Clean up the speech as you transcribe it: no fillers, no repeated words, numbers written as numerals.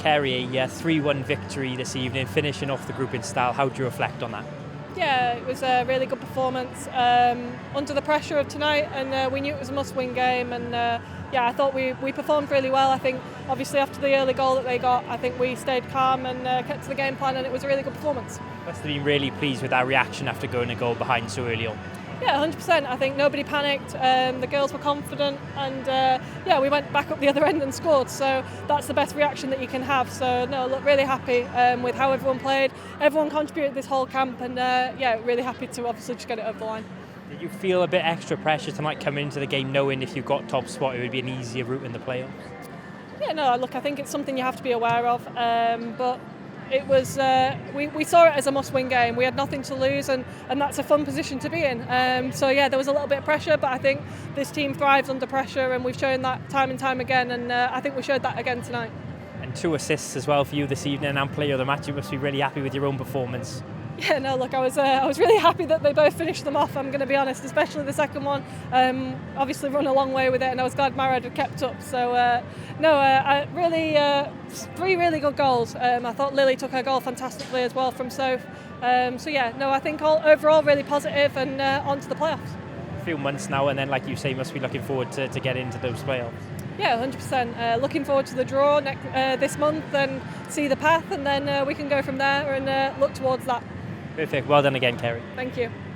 Ceri, a 3-1 victory this evening, finishing off the group in style. How do you reflect on that? Yeah, it was a really good performance under the pressure of tonight, and we knew it was a must-win game, and I thought we performed really well. I think obviously after the early goal that they got, I think we stayed calm and kept to the game plan, and it was a really good performance. Must have been really pleased with that reaction after going a goal behind so early on. Yeah, 100%. I think nobody panicked. The girls were confident, and we went back up the other end and scored. So that's the best reaction that you can have. So no, look, really happy with how everyone played. Everyone contributed this whole camp, and really happy to obviously just get it over the line. Did you feel a bit extra pressure tonight coming into the game, knowing if you got top spot, it would be an easier route in the playoffs? Yeah, no, look, I think it's something you have to be aware of, but it was we saw it as a must-win game. We had nothing to lose, and that's a fun position to be in. There was a little bit of pressure, but I think this team thrives under pressure, and we've shown that time and time again, and I think we showed that again tonight. And 2 assists as well for you this evening, and player of the match. You must be really happy with your own performance. Yeah, no, look, I was really happy that they both finished them off, I'm going to be honest, especially the second one. Obviously run a long way with it, and I was glad Marad had kept up. So, three really good goals. I thought Lily took her goal fantastically as well from Soph. I think overall really positive, and on to the playoffs. A few months now, and then, like you say, must be looking forward to get into those playoffs. Yeah, 100%. Looking forward to the draw this month and see the path, and then we can go from there and look towards that. Perfect. Well done again, Ceri. Thank you.